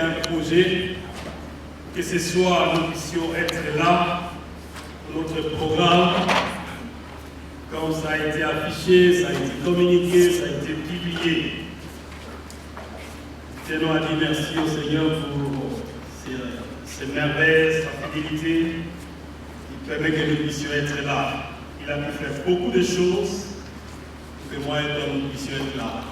un projet, que ce soit nous puissions être là, pour notre programme, comme ça a été affiché, ça a été communiqué, ça a été publié. Tenons à dire merci au Seigneur pour ses merveilles, sa fidélité, qui permet que nous puissions être là. Il a pu faire beaucoup de choses pour que moi et toi nous puissions être là.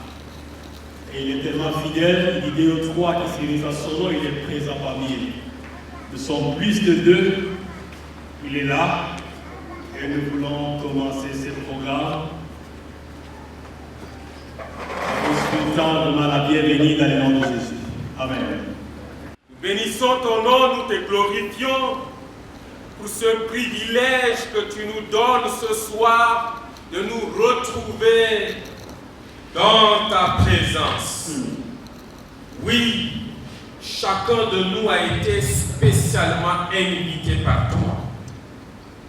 Et il est tellement fidèle, l'idée au 3 qui signifie son nom, il est présent parmi nous. Nous sommes plus de 2, il est là, et nous voulons commencer ce programme. Nous souhaitons vraiment la bienvenue dans le nom de Jésus. Amen. Nous bénissons ton nom, nous te glorifions pour ce privilège que tu nous donnes ce soir de nous retrouver dans ta présence. Oui, chacun de nous a été spécialement invité par toi.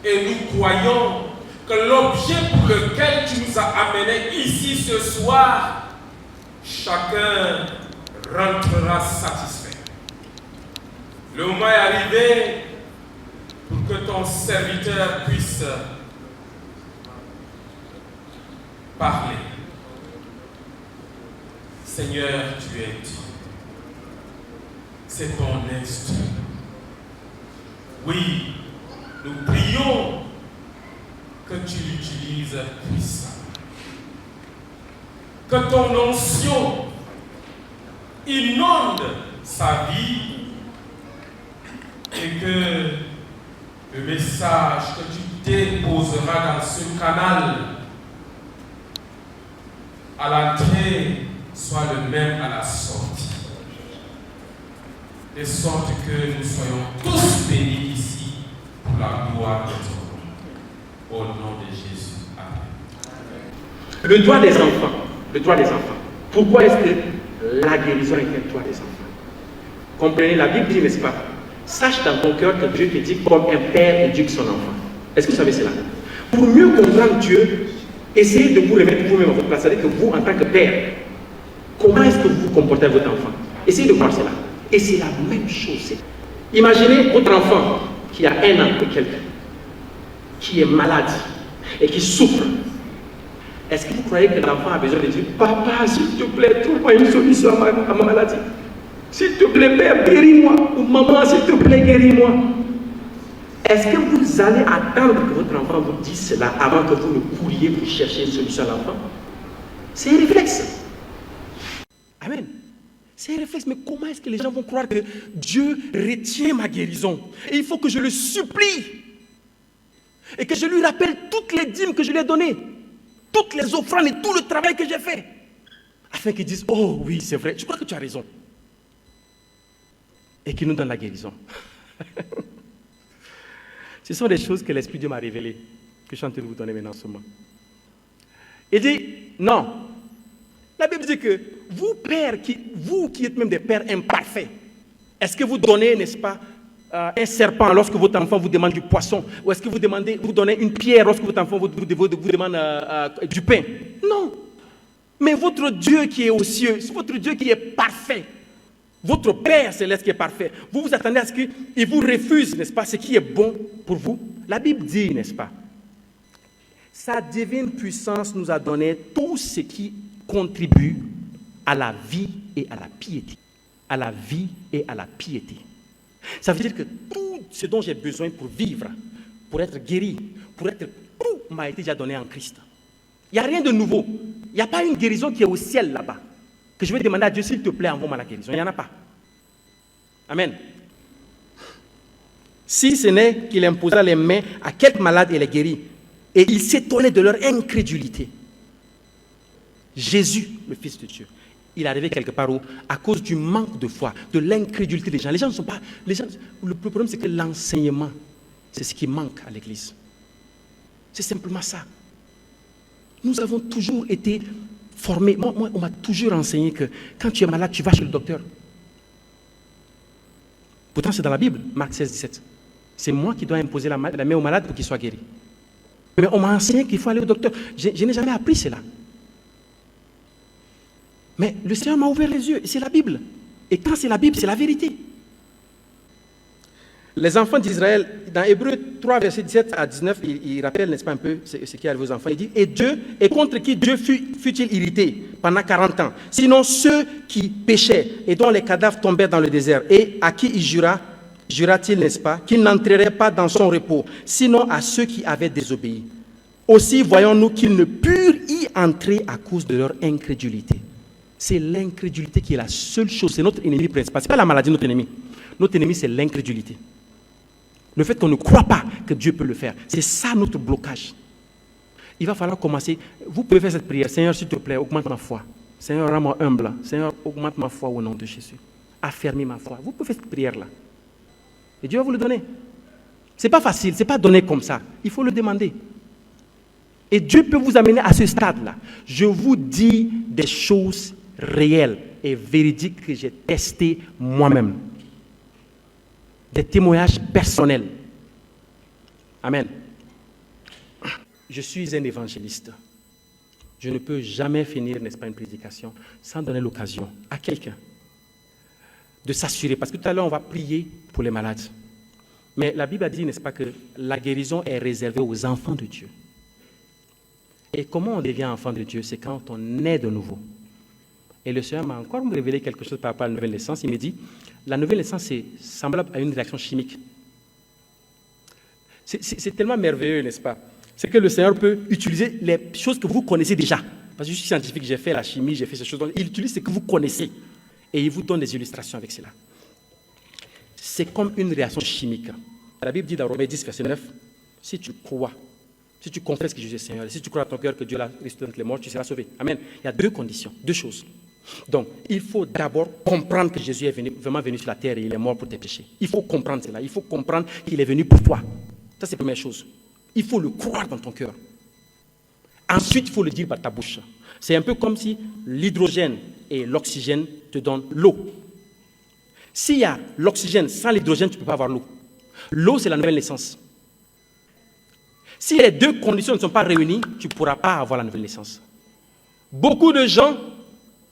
Et nous croyons que l'objet pour lequel tu nous as amenés ici ce soir, chacun rentrera satisfait. Le moment est arrivé pour que ton serviteur puisse parler. Seigneur, tu es Dieu. C'est ton instrument. Oui, nous prions que tu l'utilises puissamment. Que ton onction inonde sa vie et que le message que tu déposeras dans ce canal à l'entrée soit le même à la sortie. De sorte que nous soyons tous bénis ici pour la gloire de ton nom. Au nom de Jésus. Amen. Le droit des enfants. Le droit des enfants. Pourquoi est-ce que la guérison est un droit des enfants? Comprenez, la Bible dit, n'est-ce pas? Sache dans ton cœur que Dieu te dit comme un père éduque son enfant. Est-ce que vous savez cela? Pour mieux comprendre Dieu, essayez de vous remettre vous-même à votre place. C'est-à-dire que vous, en tant que père, comment est-ce que vous comportez votre enfant? Essayez de voir cela. Et c'est la même chose. Imaginez votre enfant qui a 1 an et quelques, qui est malade et qui souffre. Est-ce que vous croyez que l'enfant a besoin de dire, papa, s'il te plaît, trouve-moi une solution à ma maladie? S'il te plaît, père, guéris-moi. Ou maman, s'il te plaît, guéris-moi. Est-ce que vous allez attendre que votre enfant vous dise cela avant que vous ne couriez pour chercher une solution à l'enfant? C'est un réflexe. Amen. C'est un réflexe. Mais comment est-ce que les gens vont croire que Dieu retient ma guérison? Et il faut que je le supplie. Et que je lui rappelle toutes les dîmes que je lui ai données. Toutes les offrandes et tout le travail que j'ai fait. Afin qu'ils disent, oh oui, c'est vrai, je crois que tu as raison. Et qu'il nous donne la guérison. Ce sont des choses que l'Esprit de Dieu m'a révélées, que je suis en train de vous donner maintenant en ce moment. Il dit, non. La Bible dit que vous, pères, vous qui êtes même des pères imparfaits, est-ce que vous donnez, n'est-ce pas, un serpent lorsque votre enfant vous demande du poisson? Ou est-ce que vous donnez une pierre lorsque votre enfant vous demande du pain? Non. Mais votre Dieu qui est aux cieux, c'est votre Dieu qui est parfait. Votre Père céleste qui est parfait. Vous vous attendez à ce qu'il vous refuse, n'est-ce pas, ce qui est bon pour vous? La Bible dit, n'est-ce pas, sa divine puissance nous a donné tout ce qui contribue à la vie et à la piété. À la vie et à la piété. Ça veut dire que tout ce dont j'ai besoin pour vivre, pour être guéri, tout m'a été déjà donné en Christ. Il n'y a rien de nouveau. Il n'y a pas une guérison qui est au ciel là-bas. Que je vais demander à Dieu, s'il te plaît, envoie-moi la guérison. Il n'y en a pas. Amen. Si ce n'est qu'il imposa les mains à quelques malades et les guérit. Et il s'étonnait de leur incrédulité. Jésus, le Fils de Dieu, il est arrivé quelque part où, à cause du manque de foi, de l'incrédulité des gens, les gens ne sont pas... le problème, c'est que l'enseignement, c'est ce qui manque à l'Église. C'est simplement ça. Nous avons toujours été formés. Moi, on m'a toujours enseigné que quand tu es malade, tu vas chez le docteur. Pourtant, c'est dans la Bible, Marc 16, 17. C'est moi qui dois imposer la main au malade pour qu'il soit guéri. Mais on m'a enseigné qu'il faut aller au docteur. Je n'ai jamais appris cela. Mais le Seigneur m'a ouvert les yeux, c'est la Bible. Et quand c'est la Bible, c'est la vérité. Les enfants d'Israël, dans Hébreux 3, verset 17 à 19, il rappelle, n'est-ce pas, un peu ce qui arrive aux enfants. Il dit, et contre qui Dieu fut-il irrité pendant 40 ans? Sinon ceux qui péchaient et dont les cadavres tombèrent dans le désert, et à qui il jura-t-il, n'est-ce pas, qu'ils n'entreraient pas dans son repos, sinon à ceux qui avaient désobéi. Aussi voyons-nous qu'ils ne purent y entrer à cause de leur incrédulité. C'est l'incrédulité qui est la seule chose, c'est notre ennemi principal. Ce n'est pas la maladie, notre ennemi. Notre ennemi, c'est l'incrédulité. Le fait qu'on ne croit pas que Dieu peut le faire. C'est ça notre blocage. Il va falloir commencer. Vous pouvez faire cette prière. Seigneur, s'il te plaît, augmente ma foi. Seigneur, rends-moi humble. Seigneur, augmente ma foi au nom de Jésus. Affermis ma foi. Vous pouvez faire cette prière-là. Et Dieu va vous le donner. Ce n'est pas facile, ce n'est pas donné comme ça. Il faut le demander. Et Dieu peut vous amener à ce stade-là. Je vous dis des choses réelles et véridiques que j'ai testées moi-même. Des témoignages personnels. Amen. Je suis un évangéliste. Je ne peux jamais finir, n'est-ce pas, une prédication sans donner l'occasion à quelqu'un de s'assurer. Parce que tout à l'heure, on va prier pour les malades. Mais la Bible a dit, n'est-ce pas, que la guérison est réservée aux enfants de Dieu. Et comment on devient enfant de Dieu? C'est quand on est de nouveau. Et le Seigneur m'a encore révélé quelque chose par rapport à la nouvelle naissance. Il me dit, la nouvelle naissance, c'est semblable à une réaction chimique. C'est tellement merveilleux, n'est-ce pas? C'est que le Seigneur peut utiliser les choses que vous connaissez déjà. Parce que je suis scientifique, j'ai fait la chimie, j'ai fait ces choses. Donc, il utilise ce que vous connaissez. Et il vous donne des illustrations avec cela. C'est comme une réaction chimique. La Bible dit dans Romains 10, verset 9, si tu crois, si tu confesses que Jésus est Seigneur, et si tu crois dans ton cœur que Dieu l'a ressuscité entre les morts, tu seras sauvé. Amen. Il y a deux conditions, deux choses. Donc, il faut d'abord comprendre que Jésus est vraiment venu sur la terre et il est mort pour tes péchés. Il faut comprendre cela. Il faut comprendre qu'il est venu pour toi. Ça, c'est la première chose. Il faut le croire dans ton cœur. Ensuite, il faut le dire par ta bouche. C'est un peu comme si l'hydrogène et l'oxygène te donnent l'eau. S'il y a l'oxygène sans l'hydrogène, tu ne peux pas avoir l'eau. L'eau, c'est la nouvelle naissance. Si les deux conditions ne sont pas réunies, tu ne pourras pas avoir la nouvelle naissance. Beaucoup de gens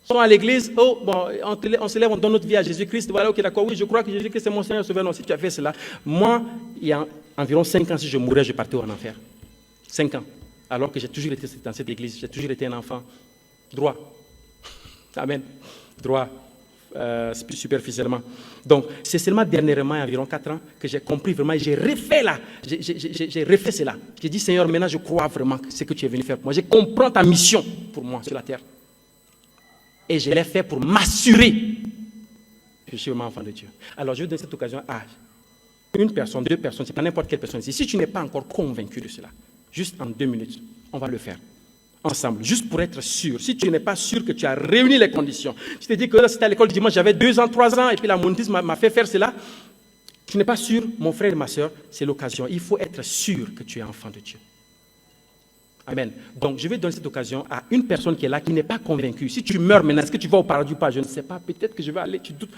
sont à l'église, on se lève, on donne notre vie à Jésus-Christ, voilà, ok, d'accord, oui, je crois que Jésus-Christ est mon Seigneur Sauveur. Non, si tu as fait cela, moi, il y a environ 5 ans, si je mourais, je partais en enfer. 5 ans. Alors que j'ai toujours été dans cette église, j'ai toujours été un enfant droit. Amen. Droit, superficiellement. Donc, c'est seulement dernièrement, il y a environ 4 ans, que j'ai compris vraiment, j'ai refait cela. J'ai dit, Seigneur, maintenant je crois vraiment que c'est ce que tu es venu faire pour moi. Je comprends ta mission pour moi sur la terre. Et je l'ai fait pour m'assurer que je suis vraiment enfant de Dieu. Alors, je vais donner cette occasion à une personne, 2 personnes, c'est pas n'importe quelle personne ici. Si tu n'es pas encore convaincu de cela, juste en 2 minutes, on va le faire ensemble, juste pour être sûr. Si tu n'es pas sûr que tu as réuni les conditions, je te dis que là, c'était à l'école dimanche, j'avais 2 ans, 3 ans, et puis la monétisme m'a fait faire cela. Tu n'es pas sûr, mon frère et ma soeur, c'est l'occasion. Il faut être sûr que tu es enfant de Dieu. Amen. Donc, je vais donner cette occasion à une personne qui est là, qui n'est pas convaincue. Si tu meurs maintenant, est-ce que tu vas au paradis ou pas? Je ne sais pas. Peut-être que je vais aller. Tu doutes.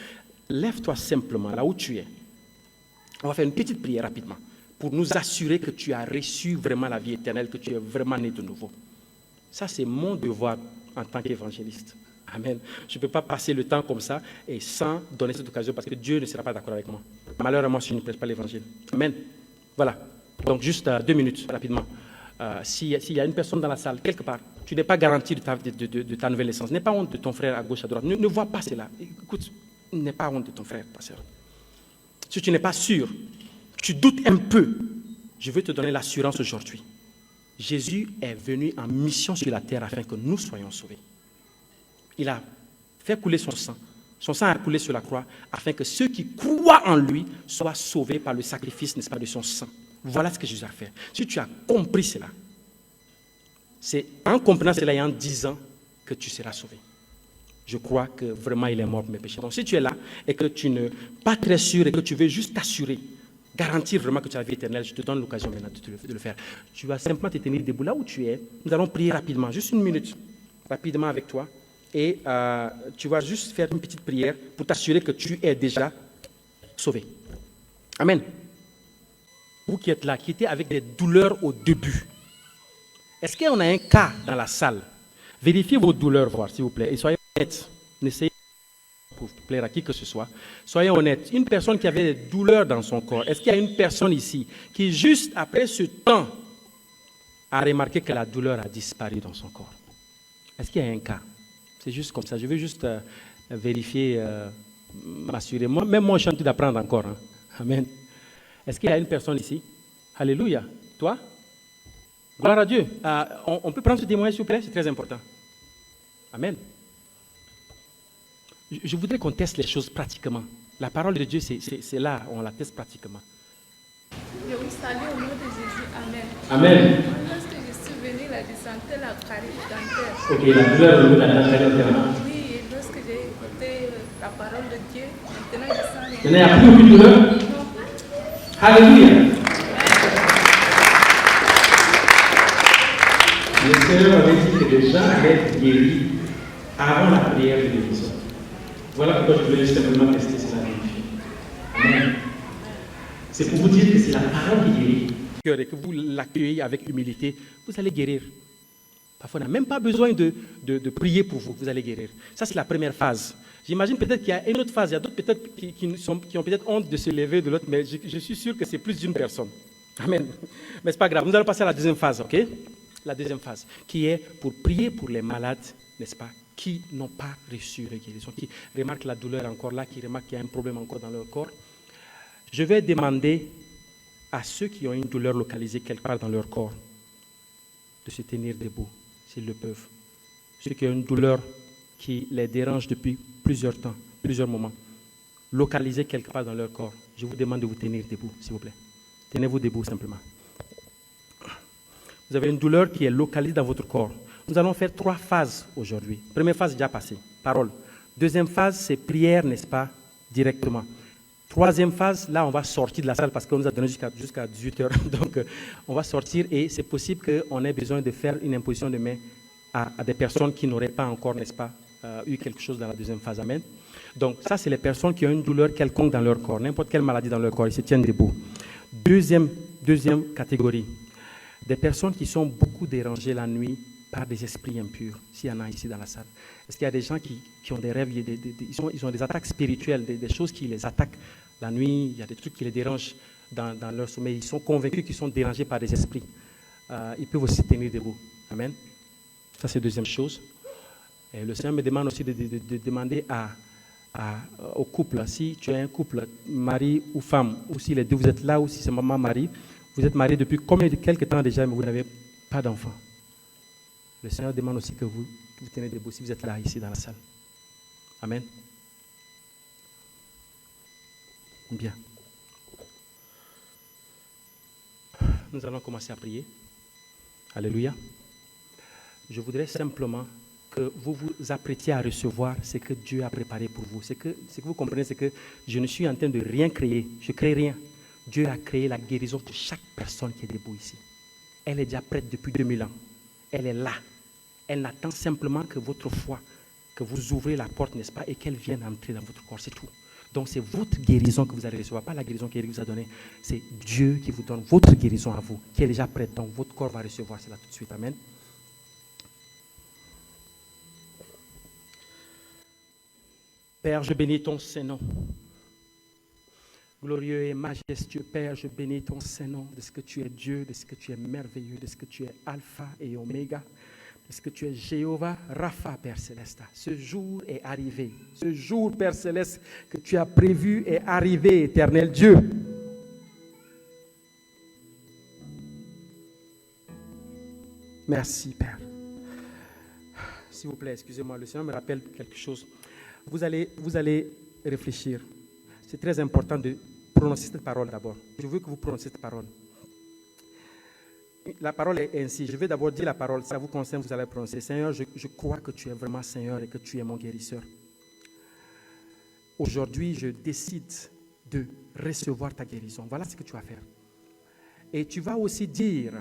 Lève-toi simplement là où tu es. On va faire une petite prière rapidement pour nous assurer que tu as reçu vraiment la vie éternelle, que tu es vraiment né de nouveau. Ça, c'est mon devoir en tant qu'évangéliste. Amen. Je ne peux pas passer le temps comme ça et sans donner cette occasion parce que Dieu ne sera pas d'accord avec moi. Malheureusement, si je ne prêche pas l'évangile. Amen. Voilà. Donc, juste 2 minutes, rapidement. S'il y a une personne dans la salle, quelque part, tu n'es pas garanti de ta nouvelle naissance. N'aie pas honte de ton frère à gauche, à droite. Ne vois pas cela. Écoute, n'aie pas honte de ton frère, ta soeur. Si tu n'es pas sûr, tu doutes un peu, je veux te donner l'assurance aujourd'hui. Jésus est venu en mission sur la terre afin que nous soyons sauvés. Il a fait couler son sang. Son sang a coulé sur la croix afin que ceux qui croient en lui soient sauvés par le sacrifice, n'est-ce pas, de son sang. Voilà ce que Jésus a fait. Si tu as compris cela, c'est en comprenant cela et en disant que tu seras sauvé. Je crois que vraiment il est mort pour mes péchés. Donc si tu es là et que tu n'es pas très sûr et que tu veux juste t'assurer, garantir vraiment que tu as la vie éternelle, je te donne l'occasion maintenant de le faire. Tu vas simplement te tenir debout là où tu es. Nous allons prier rapidement, juste 1 minute, rapidement avec toi. Et tu vas juste faire une petite prière pour t'assurer que tu es déjà sauvé. Amen. Vous qui êtes là, qui étiez avec des douleurs au début, est-ce qu'on a un cas dans la salle? Vérifiez vos douleurs, voir s'il vous plaît, et soyez honnêtes. N'essayez pas pour plaire à qui que ce soit. Soyez honnêtes. Une personne qui avait des douleurs dans son corps, est-ce qu'il y a une personne ici qui, juste après ce temps, a remarqué que la douleur a disparu dans son corps? Est-ce qu'il y a un cas? C'est juste comme ça. Je veux juste vérifier, m'assurer. Même moi, je suis en train d'apprendre encore. Hein. Amen. Est-ce qu'il y a une personne ici? Alléluia. Toi? Gloire à Dieu. On peut prendre ce témoignage, s'il vous plaît? C'est très important. Amen. Je voudrais qu'on teste les choses pratiquement. La parole de Dieu, c'est là, on la teste pratiquement. Je vous salue au nom de Jésus. Amen. Amen. Lorsque je suis venue, là, je sentais la carie dentaire. Ok, la douleur de la dentaire. Oui, et lorsque j'ai écouté la parole de Dieu, maintenant je sens Il n'y a plus aucune douleur? Non. Alléluia. Le Seigneur avait dit que les gens allaient être guéris avant la prière de guérison. Voilà pourquoi je voulais simplement tester cela. Amen. C'est pour vous dire que c'est la parole qui guérit. Et que vous l'accueillez avec humilité, vous allez guérir. Parfois, on n'a même pas besoin de prier pour vous, vous allez guérir. Ça, c'est la première phase. J'imagine peut-être qu'il y a une autre phase. Il y a d'autres peut-être qui ont peut-être honte de se lever de l'autre, mais je suis sûr que c'est plus d'une personne. Amen. Mais ce n'est pas grave. Nous allons passer à la deuxième phase, ok? La deuxième phase, qui est pour prier pour les malades, n'est-ce pas, qui n'ont pas reçu la guérison, qui remarquent la douleur encore là, qui remarquent qu'il y a un problème encore dans leur corps. Je vais demander à ceux qui ont une douleur localisée quelque part dans leur corps de se tenir debout, s'ils le peuvent. Ceux qui ont une douleur qui les dérange depuis plusieurs temps, plusieurs moments, localisée quelque part dans leur corps, je vous demande de vous tenir debout, s'il vous plaît. Tenez-vous debout simplement. Vous avez une douleur qui est localisée dans votre corps. Nous allons faire 3 phases aujourd'hui. Première phase déjà passée, parole. Deuxième phase, c'est prière, n'est-ce pas, directement. Troisième phase, là, on va sortir de la salle parce qu'on nous a donné jusqu'à 18h. Donc, on va sortir et c'est possible qu'on ait besoin de faire une imposition de main à des personnes qui n'auraient pas encore, n'est-ce pas, eu quelque chose dans la deuxième phase. Amen. Donc, ça, c'est les personnes qui ont une douleur quelconque dans leur corps, n'importe quelle maladie dans leur corps, ils se tiennent debout. Deuxième catégorie, des personnes qui sont beaucoup dérangées la nuit par des esprits impurs, s'il y en a ici dans la salle. Est-ce qu'il y a des gens qui ont des rêves, ils ont des attaques spirituelles, des choses qui les attaquent la nuit, il y a des trucs qui les dérangent dans leur sommeil, ils sont convaincus qu'ils sont dérangés par des esprits. Ils peuvent aussi tenir debout. Amen. Ça, c'est la deuxième chose. Et le Seigneur me demande aussi de demander au couple, si tu as un couple, mari ou femme, ou si les deux vous êtes là, ou si c'est maman, mari, vous êtes mariés depuis quelques temps déjà, mais vous n'avez pas d'enfant. Le Seigneur demande aussi que vous tenez debout si vous êtes là, ici, dans la salle. Amen. Bien. Nous allons commencer à prier. Alléluia. Je voudrais simplement que vous vous apprêtiez à recevoir ce que Dieu a préparé pour vous. Ce que vous comprenez, c'est que je ne suis en train de rien créer. Je ne crée rien. Dieu a créé la guérison de chaque personne qui est debout ici. Elle est déjà prête depuis 2000 ans. Elle est là. Elle attend simplement que votre foi, que vous ouvrez la porte, n'est-ce pas, et qu'elle vienne entrer dans votre corps. C'est tout. Donc c'est votre guérison que vous allez recevoir, pas la guérison qu'Éric vous a donnée. C'est Dieu qui vous donne votre guérison à vous, qui est déjà prête. Donc votre corps va recevoir cela tout de suite. Amen. Père, je bénis ton Saint-Nom. Glorieux et majestueux Père, je bénis ton Saint-Nom de ce que tu es Dieu, de ce que tu es merveilleux, de ce que tu es Alpha et Oméga, de ce que tu es Jéhovah, Rapha, Père Céleste. Ce jour est arrivé. Ce jour, Père Céleste, que tu as prévu est arrivé, éternel Dieu. Merci, Père. S'il vous plaît, excusez-moi, le Seigneur me rappelle quelque chose. Vous allez réfléchir. C'est très important de prononcer cette parole d'abord. Je veux que vous prononciez cette parole. La parole est ainsi. Je vais d'abord dire la parole. Ça vous concerne, vous allez prononcer. Seigneur, je crois que tu es vraiment Seigneur et que tu es mon guérisseur. Aujourd'hui, je décide de recevoir ta guérison. Voilà ce que tu vas faire. Et tu vas aussi dire,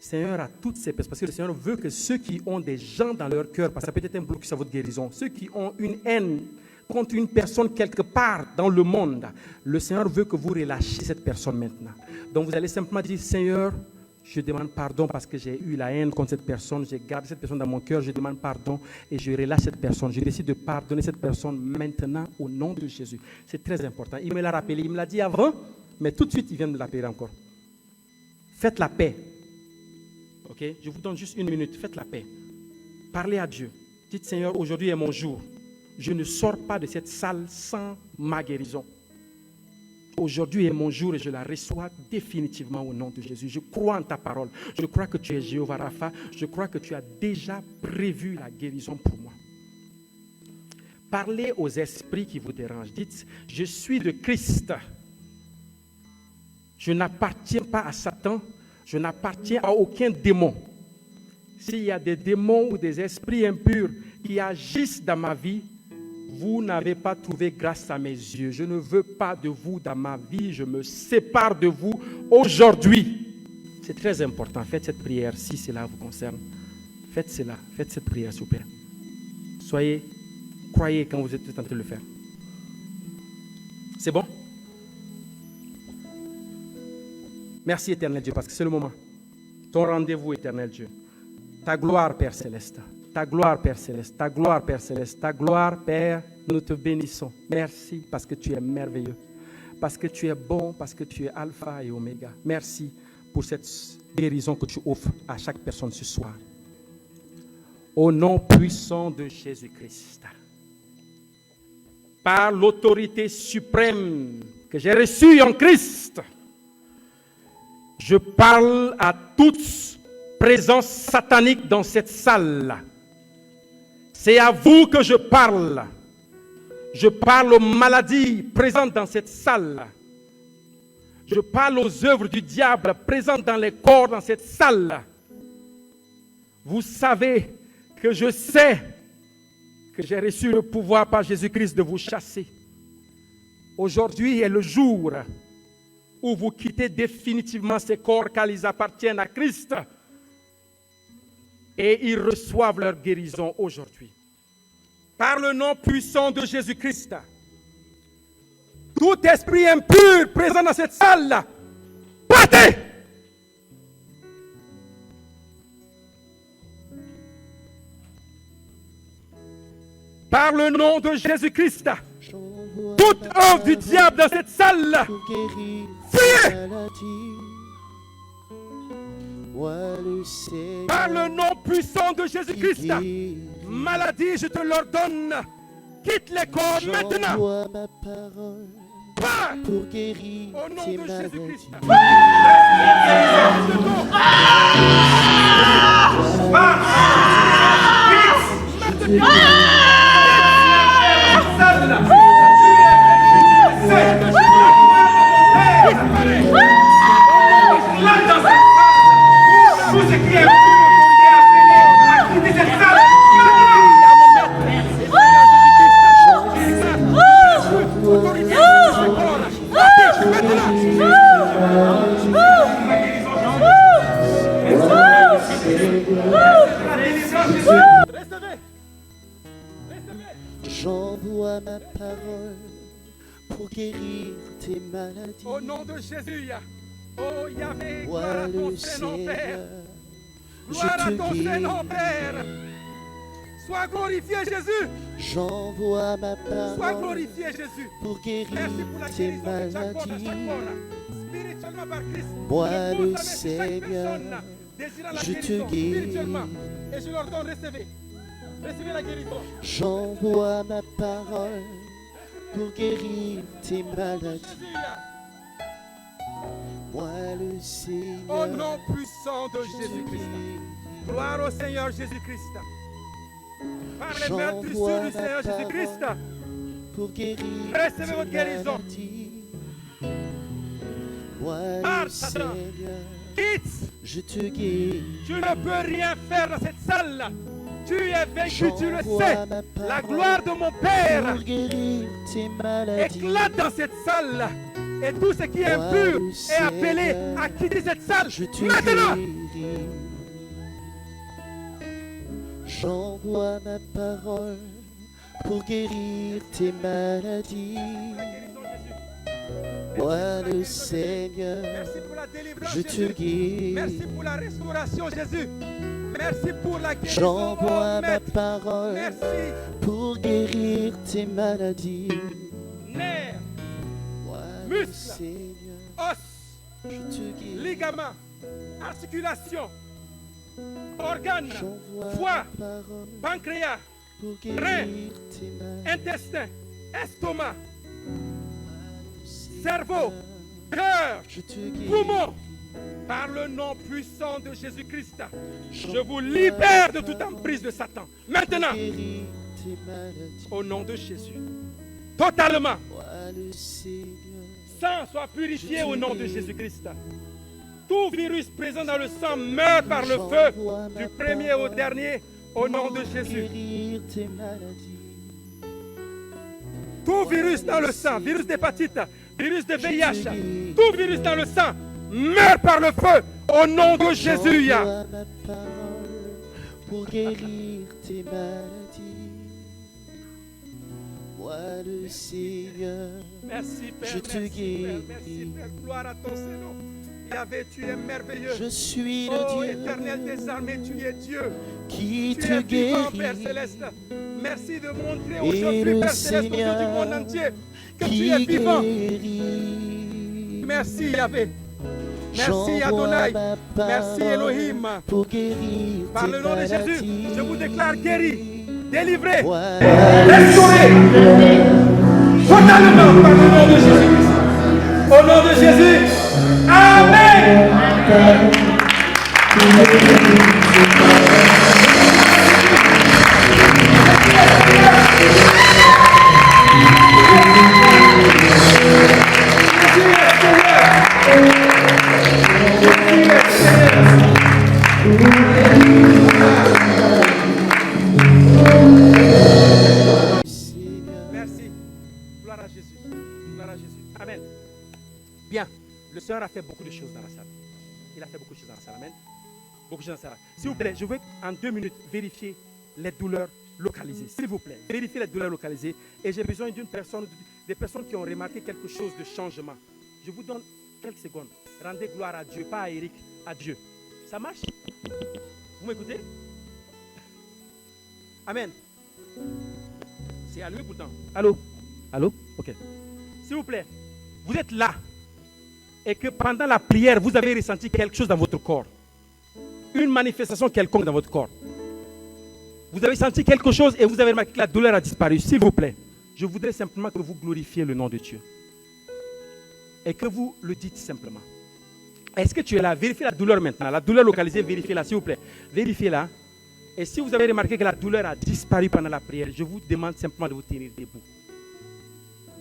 Seigneur, à toutes ces personnes, parce que le Seigneur veut que ceux qui ont des gens dans leur cœur, parce que ça peut être un blocus à votre guérison, ceux qui ont une haine contre une personne quelque part dans le monde, le Seigneur veut que vous relâchiez cette personne maintenant. Donc vous allez simplement dire, Seigneur, Je demande pardon parce que j'ai eu la haine contre cette personne. J'ai gardé cette personne dans mon cœur. Je demande pardon et je relâche cette personne. Je décide de pardonner cette personne maintenant au nom de Jésus. C'est très important. Il me l'a rappelé. Il me l'a dit avant, mais tout de suite, il vient de me l'appeler encore. Faites la paix. Ok? Je vous donne juste 1 minute. Faites la paix. Parlez à Dieu. Dites, Seigneur, aujourd'hui est mon jour. Je ne sors pas de cette salle sans ma guérison. Aujourd'hui est mon jour et je la reçois définitivement au nom de Jésus. Je crois en ta parole. Je crois que tu es Jéhovah Rapha. Je crois que tu as déjà prévu la guérison pour moi. Parlez aux esprits qui vous dérangent. Dites, je suis de Christ. Je n'appartiens pas à Satan. Je n'appartiens à aucun démon. S'il y a des démons ou des esprits impurs qui agissent dans ma vie, vous n'avez pas trouvé grâce à mes yeux. Je ne veux pas de vous dans ma vie. Je me sépare de vous aujourd'hui. C'est très important. Faites cette prière si cela vous concerne. Faites cela. Faites cette prière, s'il vous plaît. Croyez quand vous êtes en train de le faire. C'est bon? Merci, éternel Dieu, parce que c'est le moment. Ton rendez-vous, éternel Dieu. Ta gloire, Père Céleste. Ta gloire, Père Céleste. Ta gloire, Père Céleste. Ta gloire, Père, nous te bénissons. Merci parce que tu es merveilleux. Parce que tu es bon, parce que tu es Alpha et Oméga. Merci pour cette guérison que tu offres à chaque personne ce soir. Au nom puissant de Jésus-Christ. Par l'autorité suprême que j'ai reçue en Christ, je parle à toute présence satanique dans cette salle. C'est à vous que je parle. Je parle aux maladies présentes dans cette salle. Je parle aux œuvres du diable présentes dans les corps dans cette salle. Vous savez que je sais que j'ai reçu le pouvoir par Jésus-Christ de vous chasser. Aujourd'hui est le jour où vous quittez définitivement ces corps car ils appartiennent à Christ. Et ils reçoivent leur guérison aujourd'hui. Par le nom puissant de Jésus-Christ, tout esprit impur présent dans cette salle, partez! Par le nom de Jésus-Christ, toute œuvre du diable dans cette salle, fuyez! Par le nom puissant de Jésus-Christ, maladie, je te l'ordonne, quitte les corps maintenant. Pars pour guérir au nom tes de Jésus-Christ. J'envoie ma parole pour guérir tes maladies. Au nom de Jésus, oh Yahvé, gloire Moi à ton le Saint-Nom, Père. Seigneur, Gloire à je ton te Saint-Nom, guéris. Père. Sois glorifié, Jésus. J'envoie ma Sois parole glorifié, Jésus. pour guérir Merci pour la tes guérison de chaque corps, de chaque maladies. corps. Spirituellement par Christ. Moi Je pose le la main sur chaque Seigneur, personne désirant la je te guérison guéris. spirituellement. Et je leur donne, recevez. Recevez la guérison. J'envoie ma parole pour guérir tes maladies. Jésus, Moi le au Seigneur, nom puissant de je te Jésus-Christ. guéris. Gloire au Seigneur Jésus-Christ. Par les J'envoie meurtrissures du ma Seigneur parole Jésus-Christ. pour guérir Recevez tes votre guérison. maladies. Moi Parle, le Satan. Seigneur, Quitte. je te guéris. Tu ne peux rien faire dans cette salle. Tu es vaincu, tu le J'envoie sais. ma La parole gloire de mon Père pour guérir tes maladies. éclate dans cette salle. Et tout ce qui est Moi, impur le est appelé Seigneur, à quitter cette salle Je te maintenant. guéris. J'envoie ma parole pour guérir tes maladies. La guérison, Jésus. Moi le Seigneur, Merci pour la délivrance, je te Jésus. guéris. Merci pour la restauration, Jésus. Merci pour la guérison, J'envoie oh, ma Maître. parole Merci. pour guérir tes maladies. Nerfs, Moi le Muscles. Seigneur, os, je te guéris. ligaments, articulations, organes, J'envoie foie, ma parole pancréas, pour rein, guérir tes maladies. intestin, estomac, Seigneur, cerveau, cœur, je te guéris. poumon. Par le nom puissant de Jésus-Christ, je vous libère de toute emprise de Satan. Maintenant, Guéris tes maladies. au nom de Jésus, totalement, Moi le Seigneur, sang soit purifié au nom de Jésus-Christ. Tout virus présent dans le sang meurt par le feu, du premier au dernier, au nom de Jésus. guérir tes maladies. Tout virus dans le sang, virus d'hépatite, virus de VIH, tout virus dans le sang meurt par le feu, au nom de Jésus. J'envoie ma parole pour guérir tes maladies. Moi le Seigneur, Merci Père, Je te merci, guéris. Père, merci Père, gloire à ton Seigneur. Yahvé, tu es merveilleux. je suis le Oh Dieu éternel des armées, tu es Dieu. qui Tu te es vivant, Père guérit, Céleste. Merci de montrer Et aujourd'hui, le Père Céleste, aux yeux du Seigneur monde entier, que tu qui es vivant. guérit. Merci Yahvé. Merci J'envoie Adonai. ma Merci parole Elohim. pour guérir Par tes le nom de Jésus, maladies. je vous déclare guéri, délivré, Moi, restauré, totalement par le nom de Jésus. Au nom de Jésus, Amen. Seigneur, Merci. Gloire à Jésus. Gloire à Jésus. Amen. Bien. Le Seigneur a fait beaucoup de choses dans la salle. Il a fait beaucoup de choses dans la salle. Amen. Beaucoup de choses dans la salle. S'il vous plaît, je veux en 2 minutes vérifier les douleurs localisées. S'il vous plaît, vérifiez les douleurs localisées. Et j'ai besoin d'une personne, des personnes qui ont remarqué quelque chose de changement. Je vous donne quelques secondes. Rendez gloire à Dieu, pas à Eric, à Dieu. Ça marche? Vous m'écoutez? Amen. C'est allumé pourtant. Allô? Allô? Ok. S'il vous plaît, vous êtes là et que pendant la prière, vous avez ressenti quelque chose dans votre corps. Une manifestation quelconque dans votre corps. Vous avez senti quelque chose et vous avez remarqué que la douleur a disparu. S'il vous plaît, je voudrais simplement que vous glorifiez le nom de Dieu. Et que vous le dites simplement. Est-ce que tu es là? Vérifiez la douleur maintenant. La douleur localisée, vérifiez-la, s'il vous plaît. Vérifiez-la. Et si vous avez remarqué que la douleur a disparu pendant la prière, je vous demande simplement de vous tenir debout.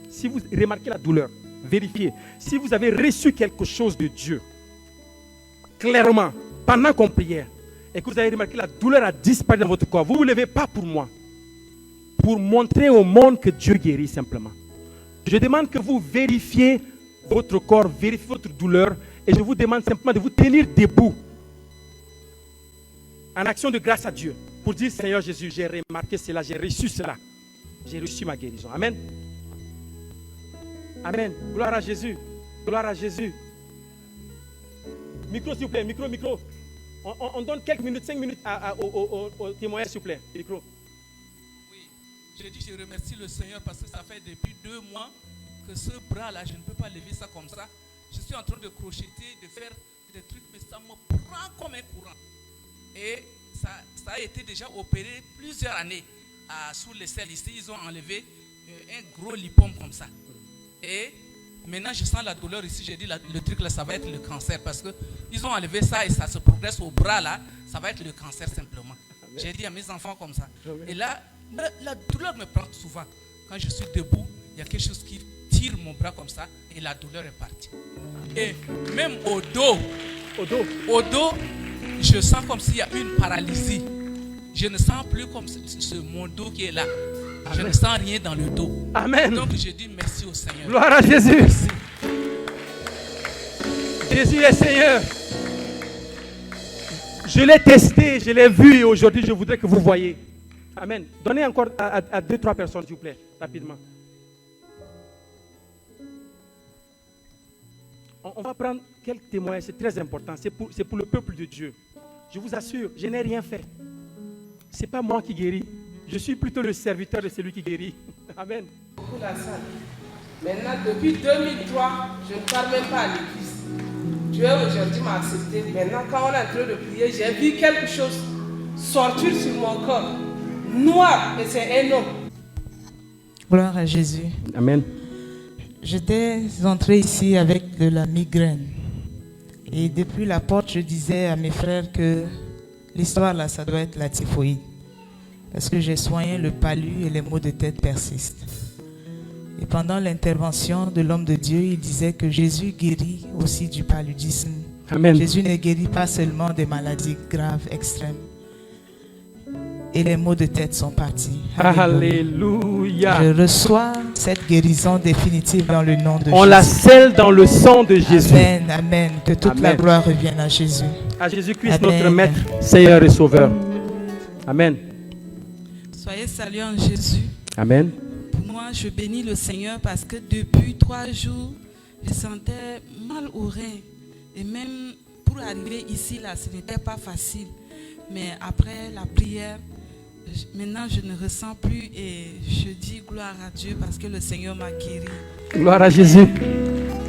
Si vous remarquez la douleur, vérifiez. Si vous avez reçu quelque chose de Dieu, clairement, pendant qu'on priait, et que vous avez remarqué que la douleur a disparu dans votre corps, vous ne vous levez pas pour moi, pour montrer au monde que Dieu guérit simplement. Je demande que vous vérifiez votre corps, vérifiez votre douleur, et je vous demande simplement de vous tenir debout, en action de grâce à Dieu, pour dire Seigneur Jésus, j'ai remarqué cela, j'ai reçu cela, j'ai reçu ma guérison. Amen. Amen. Gloire à Jésus. Gloire à Jésus. Micro, s'il vous plaît. Micro. On donne quelques minutes, 5 minutes au témoignage, s'il vous plaît. Micro. Oui, j'ai dit je remercie le Seigneur parce que ça fait depuis 2 mois que ce bras-là, je ne peux pas lever ça comme ça. Je suis en train de crocheter, de faire des trucs, mais ça me prend comme un courant. Et ça a été déjà opéré plusieurs années sous les selles ici. Ils ont enlevé un gros lipome comme ça. Et maintenant, je sens la douleur ici. J'ai dit, le truc là, ça va être le cancer. Parce qu'ils ont enlevé ça et ça se progresse au bras là. Ça va être le cancer simplement. J'ai dit à mes enfants comme ça. Et là, la douleur me prend souvent. Quand je suis debout, il y a quelque chose qui tire mon bras comme ça et la douleur est partie. Et même au dos, je sens comme s'il y a une paralysie. Je ne sens plus comme mon dos qui est là. Amen. Je ne sens rien dans le dos. Amen. Donc je dis merci au Seigneur. Gloire à Jésus. Merci. Jésus est Seigneur. Je l'ai testé, je l'ai vu et aujourd'hui je voudrais que vous voyez. Amen. Donnez encore à 2-3 personnes s'il vous plaît, rapidement. On va prendre quelques témoignages, c'est très important. C'est pour le peuple de Dieu. Je vous assure, je n'ai rien fait. Ce n'est pas moi qui guéris. Je suis plutôt le serviteur de celui qui guérit. Amen. Pour la salle. Maintenant, depuis 2003, je ne pars même pas à l'église. Dieu aujourd'hui m'a accepté. Maintenant, quand on est en train de prier, j'ai vu quelque chose sortir sur mon corps. Noir, et c'est un homme. Gloire à Jésus. Amen. J'étais entré ici avec de la migraine. Et depuis la porte, je disais à mes frères que l'histoire là, ça doit être la typhoïde. Parce que j'ai soigné le palu et les maux de tête persistent. Et pendant l'intervention de l'homme de Dieu, il disait que Jésus guérit aussi du paludisme. Amen. Jésus ne guérit pas seulement des maladies graves, extrêmes. Et les maux de tête sont partis. Alléluia. Je reçois cette guérison définitive dans le nom de Jésus. On la scelle dans le sang de Jésus. Amen, amen. Que toute la gloire revienne à Jésus. À Jésus-Christ, notre Maître, Seigneur et Sauveur. Amen. Soyez salués en Jésus. Amen. Pour moi, je bénis le Seigneur parce que depuis 3 jours, je sentais mal au rein. Et même pour arriver ici, là, ce n'était pas facile. Mais après la prière, maintenant je ne ressens plus et je dis gloire à Dieu parce que le Seigneur m'a guéri. Gloire à Jésus.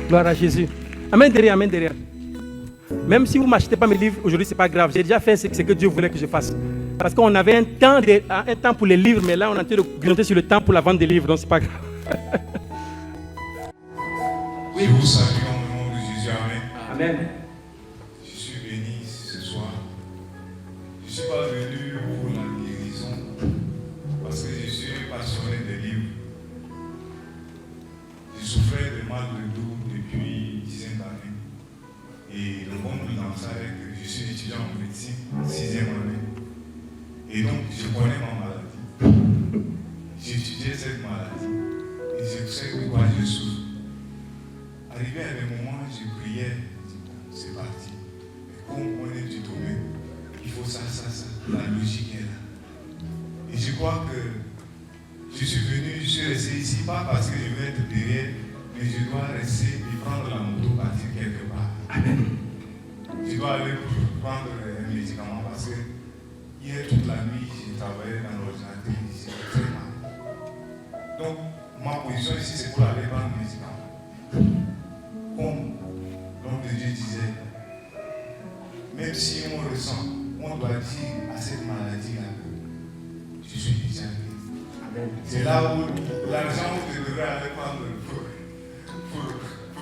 Gloire à Jésus. Amen derrière, amen derrière. Même si vous ne m'achetez pas mes livres, aujourd'hui, ce n'est pas grave. J'ai déjà fait ce que Dieu voulait que je fasse. Parce qu'on avait un temps pour les livres, mais là, on est en train de grignoter sur le temps pour la vente des livres, donc ce n'est pas grave. Je vous salue en le nom de Jésus. Amen. Amen. Je suis béni ce soir. Je ne suis pas venu pour la guérison parce que je suis passionné des livres. Je souffrais de mal de dos depuis 10 années. Et le bon bout dans ça est que je suis étudiant en médecine, 6e année. Et donc, je connais ma maladie. J'étudiais cette maladie. Et je sais de quoi je souffre. Arrivé à un moment, je priais. Je dis, bon, c'est parti. Mais comme on est du domaine, il faut ça. La logique est là. Et je crois que je suis resté ici, pas parce que je veux être derrière, mais je dois rester et prendre la moto, partir quelque part. Amen. Je dois aller prendre un médicament parce que hier toute la nuit, j'ai travaillé dans l'ordinateur, j'ai très mal. Donc, ma position ici, c'est pour aller prendre un médicament. Comme l'homme de Dieu disait, même si on ressent, on doit dire à cette maladie-là, je suis déjà guéri. C'est là où l'argent que tu devrais aller prendre pour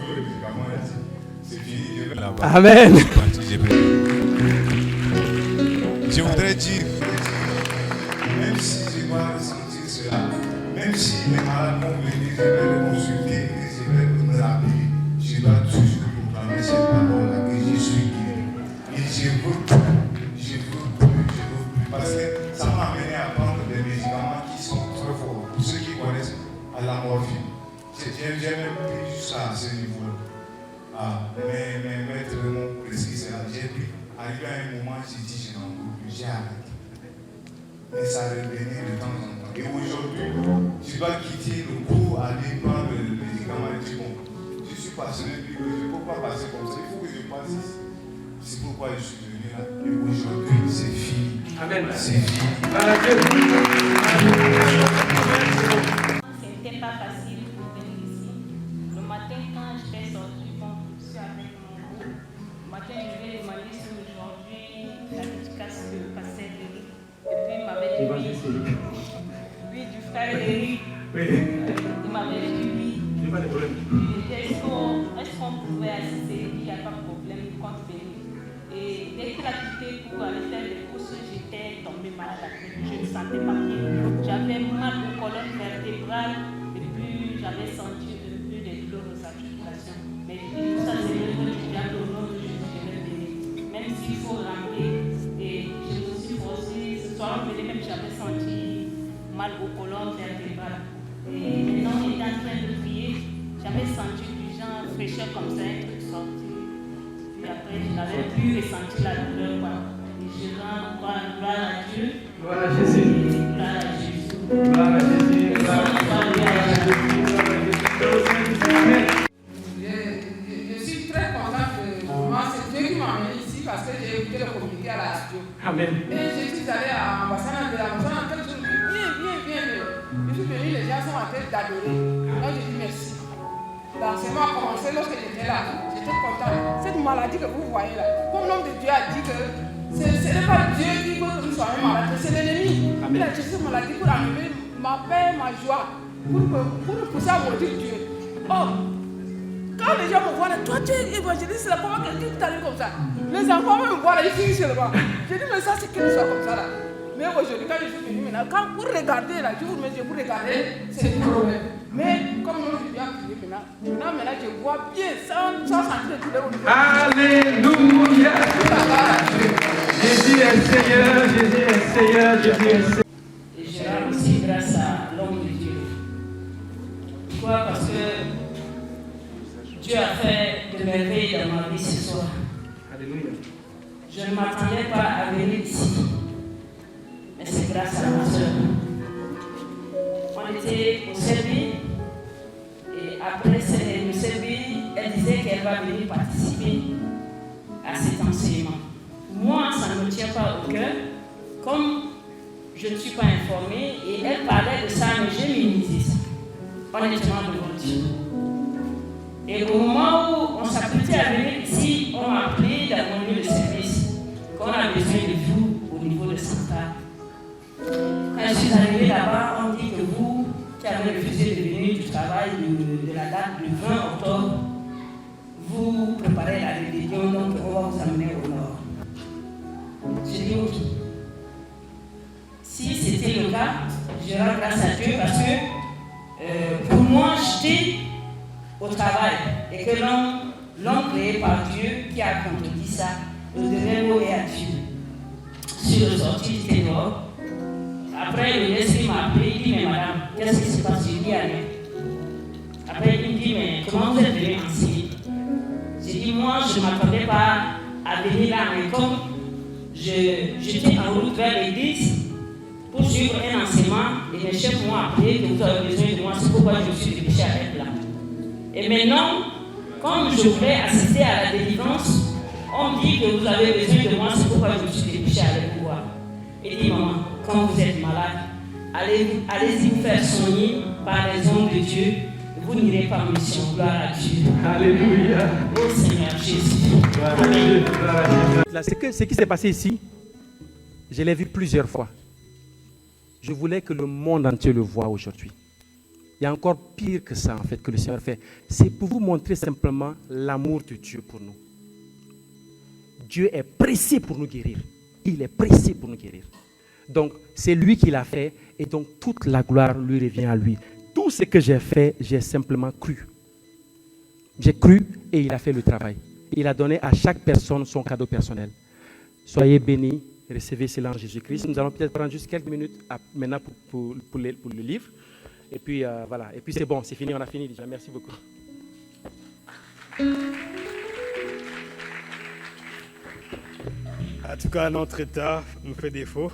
le médicament, c'est fini, je vais là-bas. Amen. Je voudrais dire, même si je dois ressentir cela, même si les malades vont venir, je vais les consulter et je vais me rappeler, je dois toujours proclamer cette parole-là que je suis guéri. Et je veux plus. Parce que ça m'a amené à prendre des médicaments qui sont très forts. Pour ceux qui connaissent à la morphine. J'ai même pris jusqu'à ce niveau-là. Mais maître m'ont prescrit cela. J'ai pris. Arrivé à un moment, j'ai dit, je n'en peux plus, j'ai arrêté. Mais ça revenait de temps en temps. Et aujourd'hui, je dois quitter le cours, aller prendre le médicament et dire, bon, je suis passionné, puis je ne peux pas passer comme ça, il faut que je passe ici. C'est pourquoi je suis venu là. Et aujourd'hui, c'est fini. Amen. C'est fini. C'était pas facile pour venir ici. Le matin, quand je vais sortir, bon, je suis avec mon groupe. Le matin, je vais demander si aujourd'hui la dédicace de passer de riz. Et puis, il m'avait dit oui, du frère Eric. Il m'avait dit oui. Est-ce qu'on pouvait assister? Il n'y a pas de problème, il compte venir. Et dès qu'il a quitté pour aller faire les courses, j'étais tombée malade. Je ne sentais pas bien. J'avais mal aux colonnes vertébrales et puis j'avais senti un peu des douleurs aux articulations. Mais tout ça, c'est l'œuvre du diable au nom de Jésus, je vais bénir. Même s'il faut rentrer, et je me suis forcée. Ce soir, même j'avais senti mal aux colonnes vertébrales. Et maintenant, on était en train de prier. J'avais senti du genre fraîcheur comme ça, un truc sorti. Puis après, je n'avais plus ressenti la douleur. Et je rends gloire à Dieu. Gloire à Jésus. Gloire à Jésus. Gloire à Jésus. Gloire à Jésus. Je suis très Amen. Et je suis allé à l'ambassade de l'ambassade, quelque chose de viens. Je suis venu, les gens sont en train d'adorer. Donc je dis merci. L'enseignement a commencé lorsque j'étais là. J'étais content. Cette maladie que vous voyez là, comme l'homme de Dieu a dit que ce n'est pas Dieu qui veut que nous soyons malades, c'est l'ennemi. Il a tué cette maladie pour enlever ma paix, ma joie, pour nous pousser à maudire Dieu. Oh, quand les gens me voient là, toi tu es évangéliste, là, comment quelqu'un t'arrive comme ça? Les enfants me voient là, ils finissent là-bas. Je dis, mais ça c'est qu'il soit comme ça là. Mais aujourd'hui, quand je suis venu maintenant, quand vous regardez là, je vous mets, vous regardez, c'est le problème. Mais comme nous je viens prier maintenant je vois bien, sans sentir de douleur au niveau. Alléluia. Jésus est Seigneur, Jésus est Seigneur, Jésus est Seigneur. Et je rends aussi grâce à l'homme de Dieu. Pourquoi? Parce que Dieu a fait de merveilles dans ma vie ce soir. Alléluia. Je ne m'attendais pas à venir ici. Mais c'est grâce à ma soeur. On était au service et après le service, elle disait qu'elle va venir participer à cet enseignement. Moi, ça ne me tient pas au cœur, comme je ne suis pas informée et elle parlait de ça, mais j'ai minimisé ça, honnêtement devant Dieu. Et au moment où on s'apprêtait à venir ici, on m'a appelé dans mon lieu de service qu'on a besoin de vous au niveau de Santa. Quand je suis arrivée là-bas, on dit que vous, qui avez refusé de venir du travail de la date du 20 octobre, vous préparez la rébellion, donc on va vous amener au nord. J'ai dit ok. Si c'était le cas, je rends grâce à Dieu parce que pour moi, j'étais au travail et que l'homme créé par Dieu qui a contredit ça, le dernier mot est à Dieu. Sur le sorti, j'étais dehors. Après, le esprit m'a appelé, il dit, mais madame, qu'est-ce qui se passe? J'ai dit, allez. Après, il me dit, mais comment vous êtes venue enseigner? J'ai dit, moi, je ne m'attendais pas à venir là, mais comme j'étais en route vers l'église pour suivre un enseignement, et mes chefs m'ont appelé que vous avez besoin de moi, c'est pourquoi je me suis dépêché à être là. Et maintenant, comme je voulais assister à la délivrance, on me dit que vous avez besoin de moi, c'est pourquoi je me suis dépêché à aller vous voir. Et dit, maman, quand vous êtes malade, allez-y vous faire soigner par les hommes de Dieu. Vous n'irez pas en mission. Gloire à Dieu. Alléluia. Ô Seigneur Jésus. Là, ce qui s'est passé ici, je l'ai vu plusieurs fois. Je voulais que le monde entier le voie aujourd'hui. Il y a encore pire que ça, en fait, que le Seigneur fait. C'est pour vous montrer simplement l'amour de Dieu pour nous. Dieu est pressé pour nous guérir. Il est pressé pour nous guérir. Donc, c'est lui qui l'a fait et donc toute la gloire lui revient à lui. Tout ce que j'ai fait, j'ai simplement cru. J'ai cru et il a fait le travail. Il a donné à chaque personne son cadeau personnel. Soyez bénis, recevez cela en Jésus-Christ. Nous allons peut-être prendre juste quelques minutes maintenant pour le livre. Et puis voilà. Et puis c'est bon, c'est fini, on a fini déjà. Merci beaucoup. En tout cas, notre état nous fait défaut.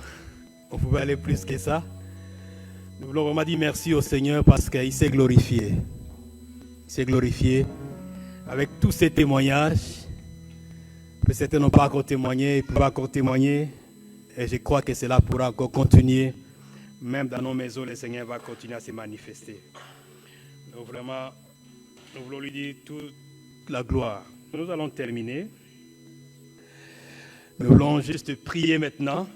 On pouvait aller plus que ça. Nous voulons vraiment dire merci au Seigneur parce qu'il s'est glorifié. Il s'est glorifié avec tous ces témoignages. Certains n'ont pas encore témoigné, ils peuvent encore témoigner. Et je crois que cela pourra encore continuer. Même dans nos maisons, le Seigneur va continuer à se manifester. Donc vraiment, nous voulons lui dire toute la gloire. Nous allons terminer. Nous voulons juste prier maintenant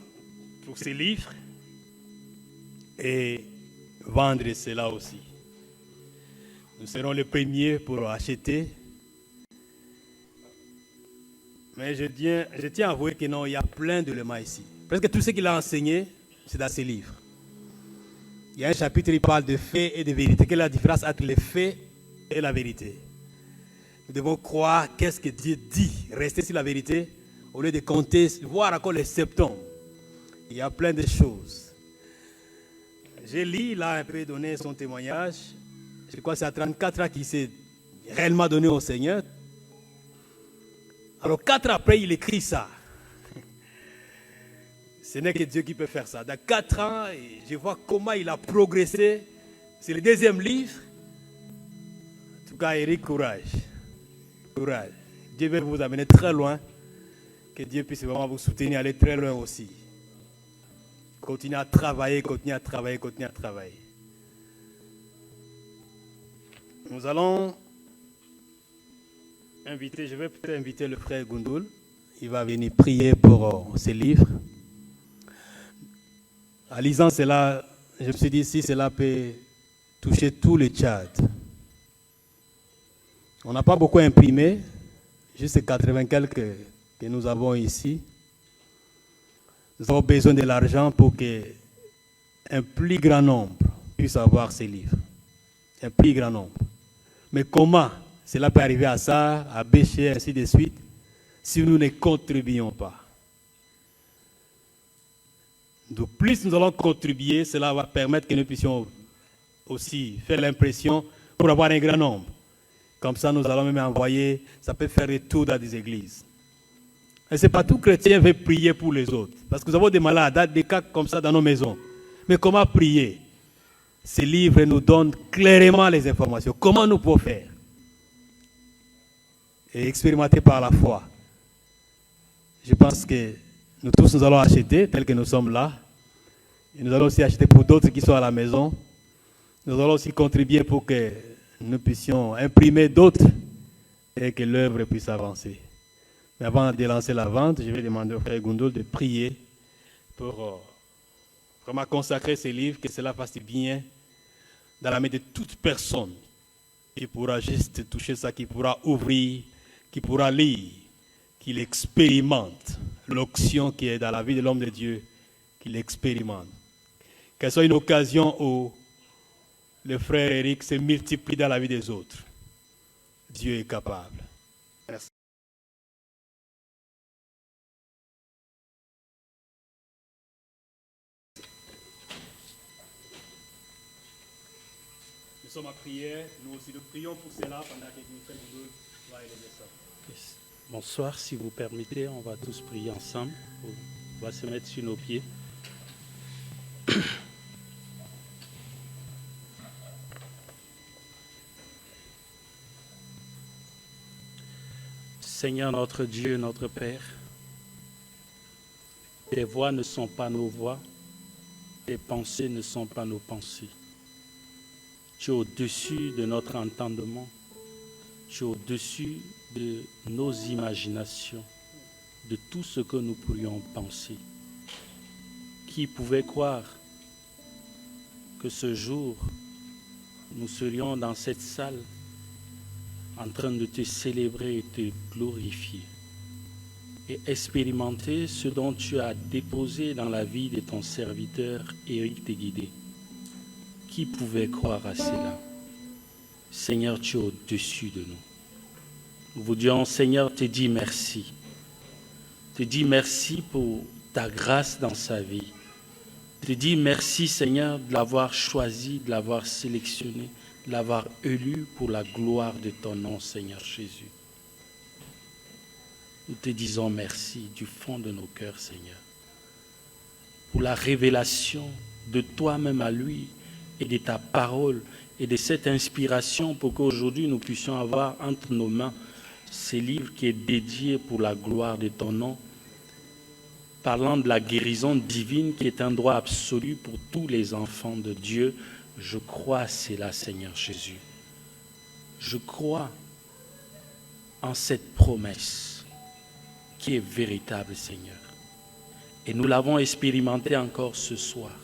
pour ces livres et vendre cela aussi. Nous serons les premiers pour acheter. Mais je tiens à avouer que non, il y a plein d'éléments ici. Presque tout ce qu'il a enseigné, c'est dans ces livres. Il y a un chapitre qui parle de faits et de vérité. Quelle est la différence entre les faits et la vérité? Nous devons croire qu'est-ce que Dieu dit, rester sur la vérité, au lieu de compter, voir encore les septons. Il y a plein de choses. J'ai lu, il a un peu donné son témoignage. Je crois que c'est à 34 ans qu'il s'est réellement donné au Seigneur. Alors 4 ans après, il écrit ça. Ce n'est que Dieu qui peut faire ça. Dans 4 ans, je vois comment il a progressé. C'est le deuxième livre. En tout cas, Eric, courage. Courage. Dieu veut vous amener très loin. Que Dieu puisse vraiment vous soutenir, aller très loin aussi. Continuez à travailler, continuez à travailler, continuez à travailler. Nous allons inviter, je vais peut-être inviter le frère Gundoul. Il va venir prier pour ses livres. En lisant cela, je me suis dit, si cela peut toucher tout le Tchad. On n'a pas beaucoup imprimé, juste 80 quelques que nous avons ici. Nous avons besoin de l'argent pour qu'un plus grand nombre puisse avoir ces livres. Un plus grand nombre. Mais comment cela peut arriver à ça, à Béché, ainsi de suite, si nous ne contribuons pas? Donc plus nous allons contribuer, cela va permettre que nous puissions aussi faire l'impression pour avoir un grand nombre. Comme ça, nous allons même envoyer, ça peut faire des tours dans des églises. Et ce n'est pas tout chrétien veut prier pour les autres. Parce que nous avons des malades, des cas comme ça dans nos maisons. Mais comment prier? Ces livres nous donnent clairement les informations. Comment nous pouvons faire? Et expérimenter par la foi. Je pense que nous tous, nous allons acheter, tel que nous sommes là. Et nous allons aussi acheter pour d'autres qui sont à la maison. Nous allons aussi contribuer pour que nous puissions imprimer d'autres et que l'œuvre puisse avancer. Mais avant de lancer la vente, je vais demander au frère Gundoul de prier pour vraiment consacrer ces livres, que cela fasse bien dans la main de toute personne qui pourra juste toucher ça, qui pourra ouvrir, qui pourra lire, qu'il expérimente l'onction qui est dans la vie de l'homme de Dieu, qu'il expérimente. Qu'elle soit une occasion où le frère Eric se multiplie dans la vie des autres. Dieu est capable. Merci. Nous sommes à prière, nous aussi nous prions pour cela pendant que nous faisons deux. Bonsoir, si vous permettez, on va tous prier ensemble. On va se mettre sur nos pieds. Seigneur notre Dieu, notre Père, tes voix ne sont pas nos voix, tes pensées ne sont pas nos pensées. Tu es au-dessus de notre entendement, tu es au-dessus de nos imaginations, de tout ce que nous pourrions penser. Qui pouvait croire que ce jour, nous serions dans cette salle en train de te célébrer et te glorifier et expérimenter ce dont tu as déposé dans la vie de ton serviteur Éric Téguidé. Qui pouvait croire à cela? Seigneur, tu es au-dessus de nous. Nous vous disons, Seigneur, te dis merci. Te dis merci pour ta grâce dans sa vie. Te dis merci, Seigneur, de l'avoir choisi, de l'avoir sélectionné, de l'avoir élu pour la gloire de ton nom, Seigneur Jésus. Nous te disons merci du fond de nos cœurs, Seigneur, pour la révélation de toi-même à lui et de ta parole et de cette inspiration pour qu'aujourd'hui nous puissions avoir entre nos mains ce livre qui est dédié pour la gloire de ton nom, parlant de la guérison divine qui est un droit absolu pour tous les enfants de Dieu. Je crois à cela, Seigneur Jésus. Je crois en cette promesse qui est véritable, Seigneur. Et nous l'avons expérimenté encore ce soir.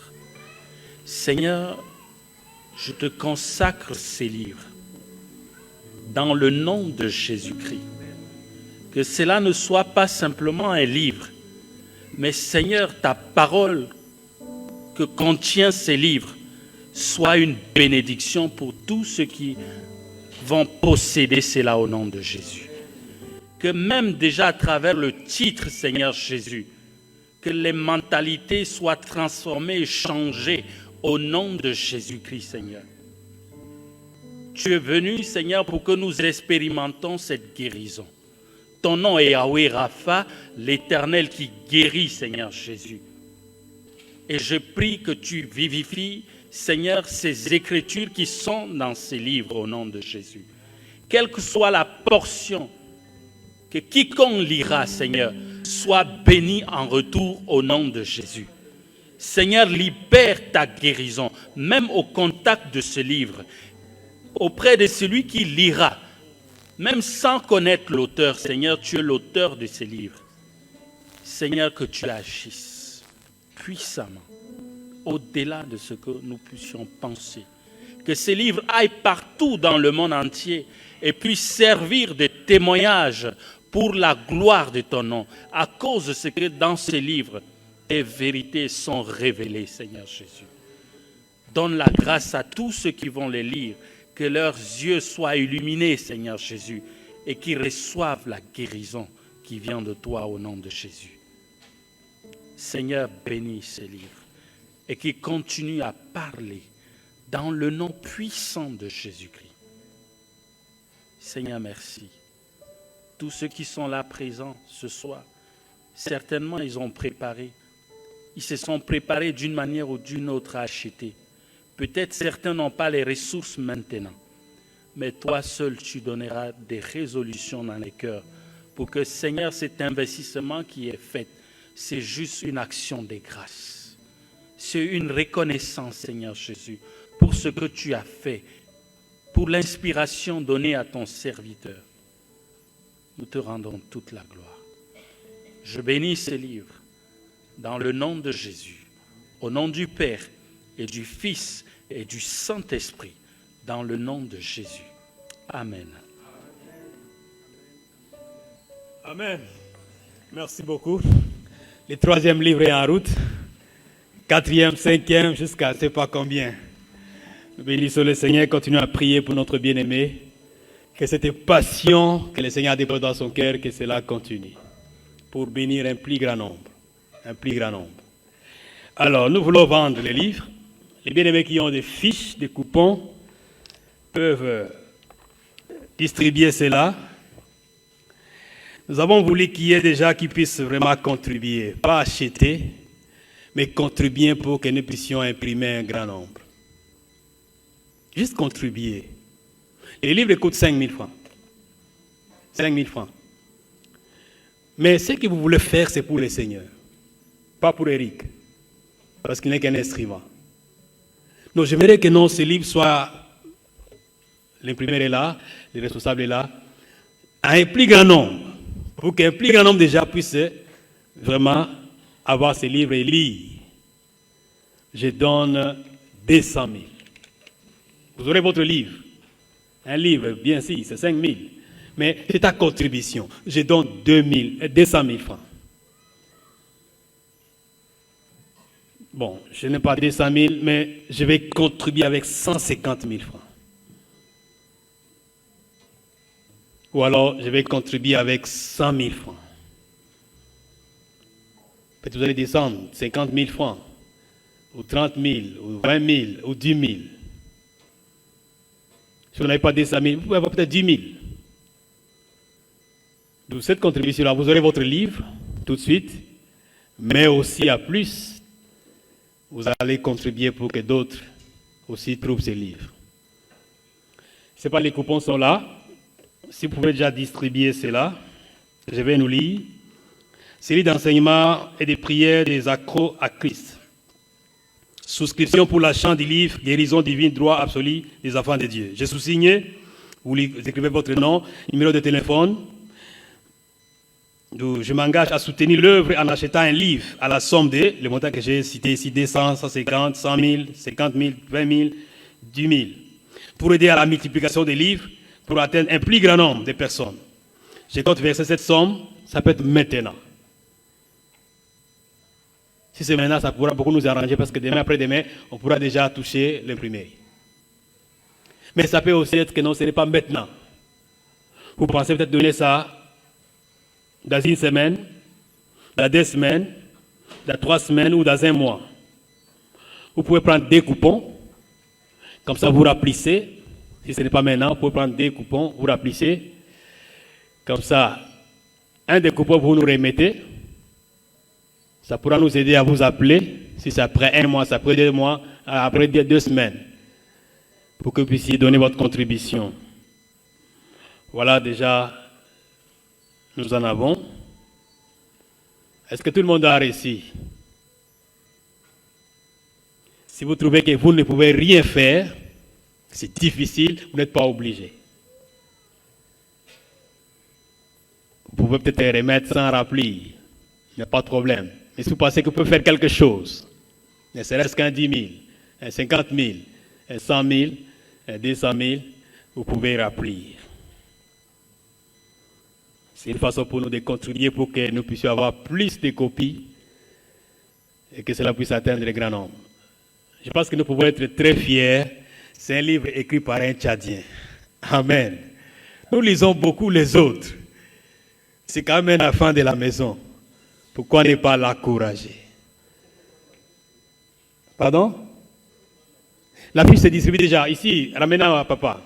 Seigneur, je te consacre ces livres dans le nom de Jésus-Christ. Que cela ne soit pas simplement un livre, mais Seigneur, ta parole que contient ces livres soit une bénédiction pour tous ceux qui vont posséder cela au nom de Jésus. Que même déjà à travers le titre, Seigneur Jésus, que les mentalités soient transformées et changées au nom de Jésus-Christ, Seigneur. Tu es venu, Seigneur, pour que nous expérimentons cette guérison. Ton nom est Yahweh Rapha, l'Éternel qui guérit, Seigneur Jésus. Et je prie que tu vivifies, Seigneur, ces écritures qui sont dans ces livres au nom de Jésus. Quelle que soit la portion, que quiconque lira, Seigneur, soit béni en retour au nom de Jésus. Seigneur, libère ta guérison, même au contact de ce livre, auprès de celui qui lira, même sans connaître l'auteur. Seigneur, tu es l'auteur de ce livre. Seigneur, que tu agisses puissamment, au-delà de ce que nous puissions penser. Que ces livres aillent partout dans le monde entier et puissent servir de témoignage pour la gloire de ton nom, à cause de ce que dans ces livres, tes vérités sont révélées, Seigneur Jésus. Donne la grâce à tous ceux qui vont les lire, que leurs yeux soient illuminés, Seigneur Jésus, et qu'ils reçoivent la guérison qui vient de toi au nom de Jésus. Seigneur, bénis ces livres et qu'ils continuent à parler dans le nom puissant de Jésus-Christ. Seigneur, merci. Tous ceux qui sont là présents ce soir, certainement ils ont préparé. Ils se sont préparés d'une manière ou d'une autre à acheter. Peut-être certains n'ont pas les ressources maintenant. Mais toi seul, tu donneras des résolutions dans les cœurs pour que, Seigneur, cet investissement qui est fait, c'est juste une action de grâce. C'est une reconnaissance, Seigneur Jésus, pour ce que tu as fait, pour l'inspiration donnée à ton serviteur. Nous te rendons toute la gloire. Je bénis ces livres dans le nom de Jésus, au nom du Père et du Fils et du Saint-Esprit, dans le nom de Jésus. Amen. Amen. Merci beaucoup. Le 3e livre est en route. 4e, 5e, jusqu'à je ne sais pas combien. Nous bénissons le Seigneur, continuons à prier pour notre bien-aimé. Que cette passion que le Seigneur a déposée dans son cœur, que cela continue. Pour bénir un plus grand nombre. Un plus grand nombre. Alors, nous voulons vendre les livres. Les bien-aimés qui ont des fiches, des coupons, peuvent distribuer cela. Nous avons voulu qu'il y ait des gens qui puissent vraiment contribuer. Pas acheter, mais contribuer pour que nous puissions imprimer un grand nombre. Juste contribuer. Et les livres coûtent 5 000 francs. 5 000 francs. Mais ce que vous voulez faire, c'est pour le Seigneur. Pas pour Eric. Parce qu'il n'est qu'un instrument. Donc j'aimerais que ce livre soit, l'imprimeur est là, le responsable est là, à un plus grand nombre. Pour qu'un plus grand nombre déjà puisse vraiment avoir ce livre et lire. Je donne 200 000. Vous aurez votre livre. Un livre, bien si, c'est 5 000. Mais c'est ta contribution. Je donne 200 000 francs. Bon, je n'ai pas 200 000, mais je vais contribuer avec 150 000 francs. Ou alors, je vais contribuer avec 100 000 francs. Peut-être vous allez descendre 50 000 francs, ou 30 000, ou 20 000, ou 10 000. Si vous n'avez pas 200 000, vous pouvez avoir peut-être 10 000. De cette contribution-là, vous aurez votre livre tout de suite, mais aussi à plus, vous allez contribuer pour que d'autres aussi trouvent ces livres. Je ne sais pas, les coupons sont là. Si vous pouvez déjà distribuer cela, je vais nous lire. Série d'enseignements et de prières des accros à Christ. Souscription pour l'achat du livre Guérison divine, droit absolu des enfants de Dieu. Je sous-signe, vous écrivez votre nom, numéro de téléphone. Je m'engage à soutenir l'œuvre en achetant un livre à la somme de, le montant que j'ai cité ici, 200, 150, 100 000, 50 000, 20 000, 10 000. Pour aider à la multiplication des livres, pour atteindre un plus grand nombre de personnes. Je compte verser cette somme, ça peut être maintenant. Si c'est maintenant, ça pourra beaucoup nous arranger parce que demain, après-demain, on pourra déjà toucher l'imprimerie. Mais ça peut aussi être que non, ce n'est pas maintenant. Vous pensez peut-être donner ça dans une semaine, dans 2 semaines, dans 3 semaines ou dans 1 mois. Vous pouvez prendre 2 coupons, comme ça vous remplissez. Si ce n'est pas maintenant, vous pouvez prendre 2 coupons, vous remplissez. Comme ça, un des coupons, vous nous remettez. Ça pourra nous aider à vous appeler, si c'est après 1 mois, c'est après 2 mois, après 2 semaines, pour que vous puissiez donner votre contribution. Voilà déjà, nous en avons. Est-ce que tout le monde a réussi? Si vous trouvez que vous ne pouvez rien faire, c'est difficile, vous n'êtes pas obligé. Vous pouvez peut-être remettre sans rappeler, il n'y a pas de problème. Mais si vous pensez que vous pouvez faire quelque chose, ne serait-ce qu'un 10 000, un 50 000, un 100 000, un 200 000, vous pouvez rappeler. C'est une façon pour nous de contribuer pour que nous puissions avoir plus de copies et que cela puisse atteindre les grands nombres. Je pense que nous pouvons être très fiers. C'est un livre écrit par un Tchadien. Amen. Nous lisons beaucoup les autres. C'est quand même un enfant de la maison. Pourquoi ne pas l'encourager? Pardon? La fiche se distribue déjà. Ici, ramène-la à papa.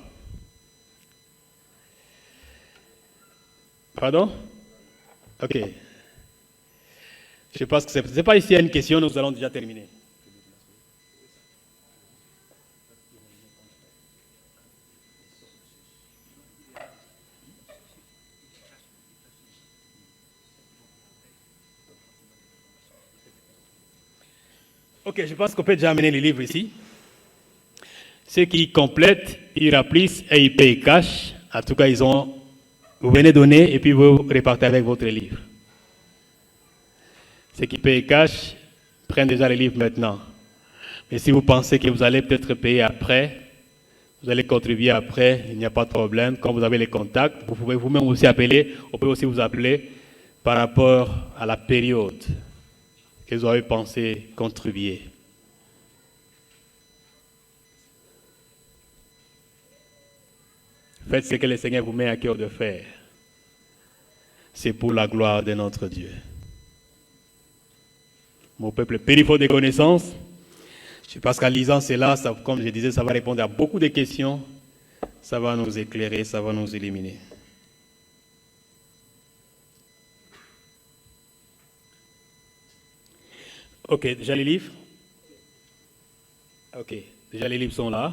Pardon? Ok. Je pense que ce n'est pas ici une question, nous allons déjà terminer. Ok, je pense qu'on peut déjà amener les livres ici. Ceux qui complètent, ils remplissent et ils payent cash. En tout cas, vous venez donner et puis vous repartez avec votre livre. Ceux qui payent cash prennent déjà les livres maintenant. Mais si vous pensez que vous allez peut-être payer après, vous allez contribuer après, il n'y a pas de problème. Quand vous avez les contacts, vous pouvez vous-même aussi appeler, on peut aussi vous appeler par rapport à la période que vous avez pensé contribuer. Faites ce que le Seigneur vous met à cœur de faire. C'est pour la gloire de notre Dieu. Mon peuple périt faute de connaissances. Je pense qu'en lisant cela, ça, comme je disais, ça va répondre à beaucoup de questions. Ça va nous éclairer, ça va nous illuminer. Ok, déjà les livres? Ok, déjà les livres sont là.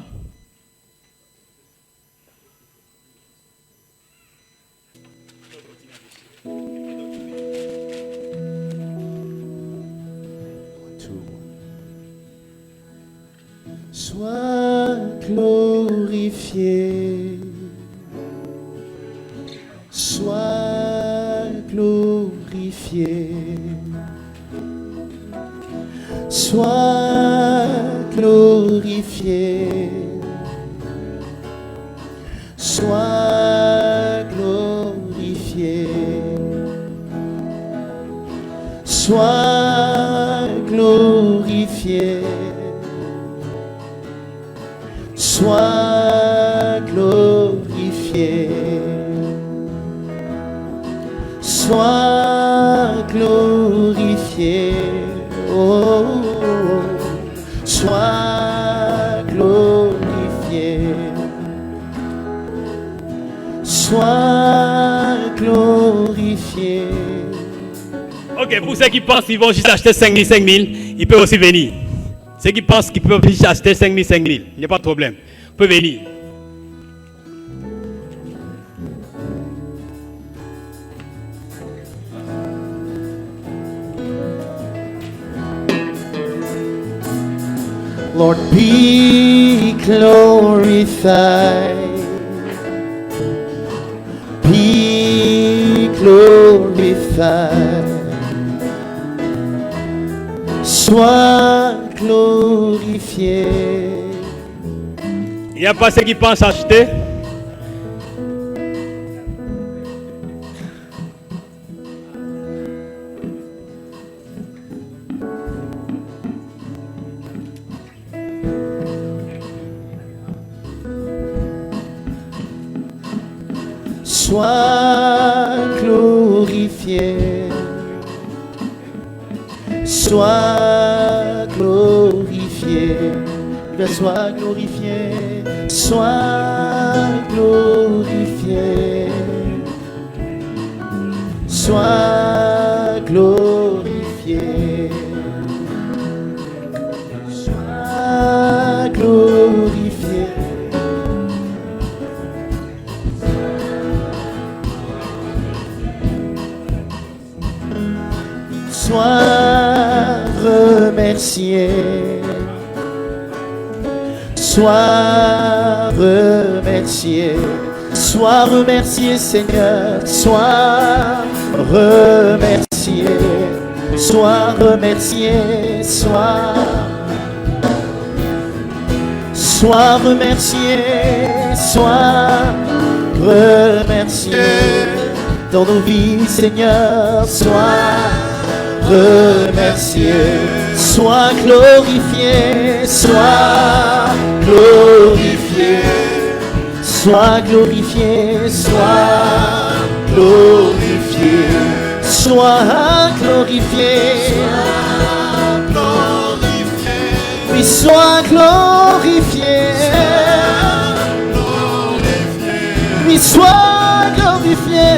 Sois glorifié, sois glorifié, sois glorifié, sois glorifié, sois glorifié. Sois glorifié, sois glorifié, oh, sois glorifié, sois glorifié. Ok, pour ceux qui pensent qu'ils vont juste acheter 5 000, ils peuvent aussi venir. Ceux qui pensent qu'ils peuvent juste acheter 5 000, il n'y a pas de problème. Vous pouvez venir. Lord, be glorified, be glorified, sois glorifié. Il n'y a pas ceux qui pensent acheter. Sois glorifié, sois glorifié, sois glorifié, sois glorifié, sois glorifié, sois glorifié. Sois remercié, Sois remercié, Seigneur, sois remercié, sois remercié, sois remercié, sois remercié dans nos vies, Seigneur, sois remercié, sois glorifié, sois glorifié, sois glorifié, sois glorifié, sois glorifié, oui, sois glorifié, oui, sois glorifié,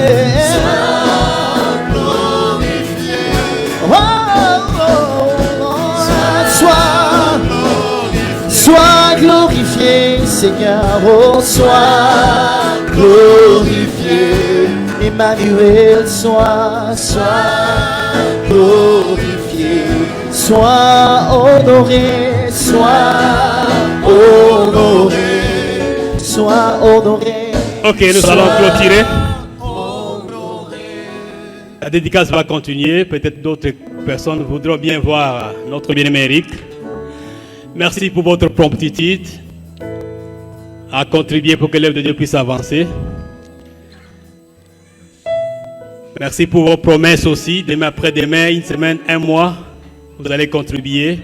sois glorifié, Seigneur, oh, sois glorifié, Emmanuel, sois glorifié, sois honoré, sois honoré. Ok, nous allons clôturer. La dédicace va continuer. Peut-être d'autres personnes voudront bien voir notre bien-aimé Eric. Merci pour votre promptitude à contribuer pour que l'œuvre de Dieu puisse avancer. Merci pour vos promesses aussi. Demain après-demain, une semaine, un mois, vous allez contribuer.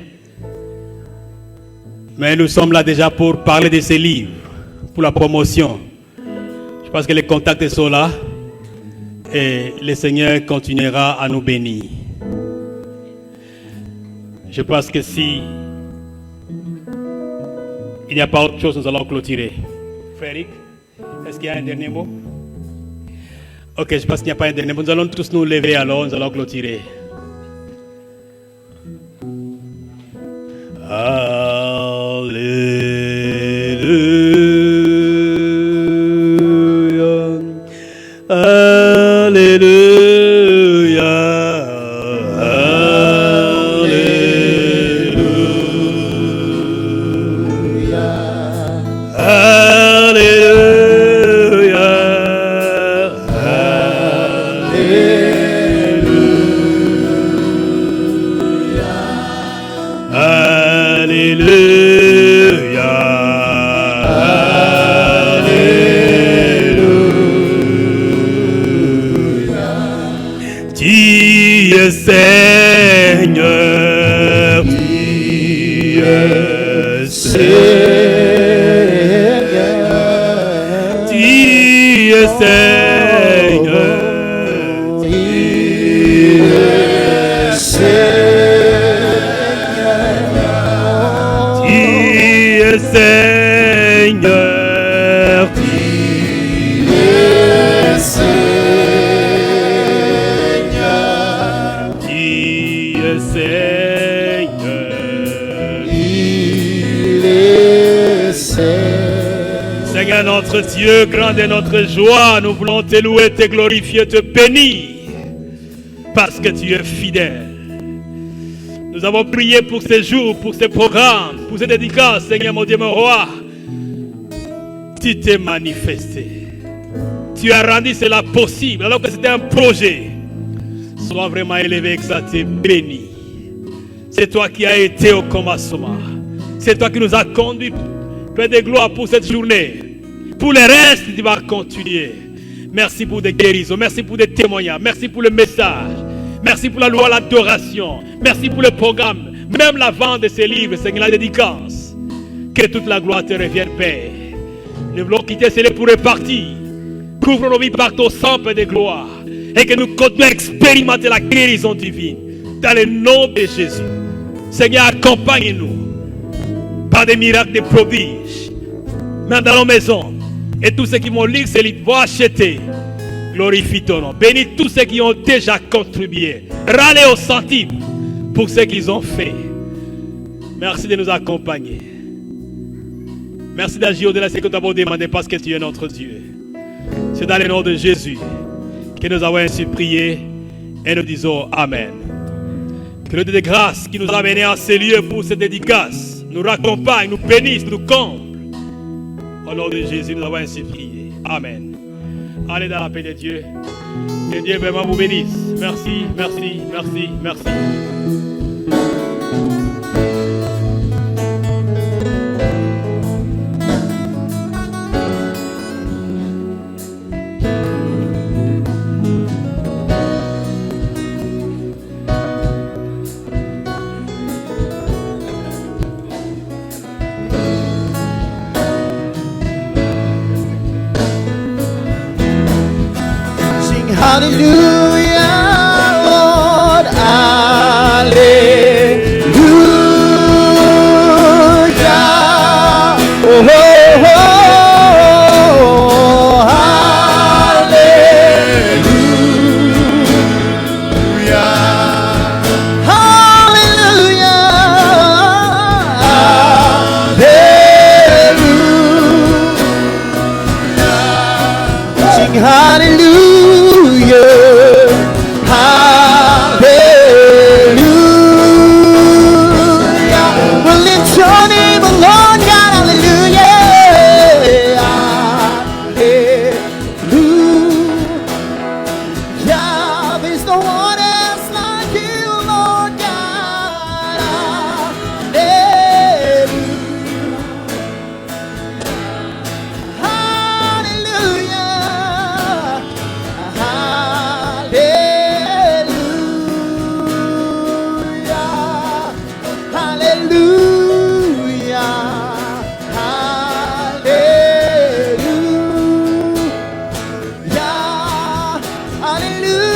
Mais nous sommes là déjà pour parler de ces livres, pour la promotion. Je pense que les contacts sont là et le Seigneur continuera à nous bénir. Je pense que si il n'y a pas autre chose, nous allons clôturer. Frédéric, est-ce qu'il y a un dernier mot? Ok, je pense qu'il n'y a pas un dernier mot. Nous allons tous nous lever alors, nous allons clôturer. Alléluia. Alléluia. Seigneur, tu es Seigneur, tu es Seigneur, tu es Seigneur, tu es Seigneur, tu es Seigneur notre Dieu, grande est notre joie, nous voulons te louer, te glorifier, te bénir, parce que tu es fidèle. Nous avons prié pour ces jours, pour ces programmes, pour ces dédicaces, Seigneur mon Dieu, mon roi. Tu t'es manifesté. Tu as rendu cela possible, alors que c'était un projet. Sois vraiment élevé, exalté, béni. C'est toi qui as été au commencement. C'est toi qui nous as conduits. Père de gloire pour cette journée. Pour le reste, tu vas continuer. Merci pour des guérisons. Merci pour des témoignages. Merci pour le message. Merci pour la loi, l'adoration. Merci pour le programme. Même la vente de ces livres, Seigneur, la dédicace. Que toute la gloire te revienne, Père. Nous voulons quitter ces lieux pour repartir. Couvre nos vies par ton sang, Père de gloire. Et que nous continuons à expérimenter la guérison divine. Dans le nom de Jésus. Seigneur, accompagne-nous. Par des miracles, des prodiges. Même dans nos maisons. Et tous ceux qui vont lire ces livres vont acheter. Glorifie ton nom. Bénis tous ceux qui ont déjà contribué. Râlez au centime pour ce qu'ils ont fait. Merci de nous accompagner. Merci d'agir au-delà de ce que nous avons demandé parce que tu es notre Dieu. C'est dans le nom de Jésus que nous avons ainsi prié et nous disons Amen. Que le Dieu de grâce qui nous a amenés en ces lieux pour cette dédicace nous nous raccompagne, nous bénisse, nous comble. Au nom de Jésus, nous avons ainsi prié. Amen. Allez dans la paix de Dieu. Que Dieu vraiment vous bénisse. Merci, merci, merci, merci. Hallelujah, Lord, hallelujah. Oh, oh, oh, hallelujah. Hallelujah, hallelujah. Sing hallelujah. Hallelujah.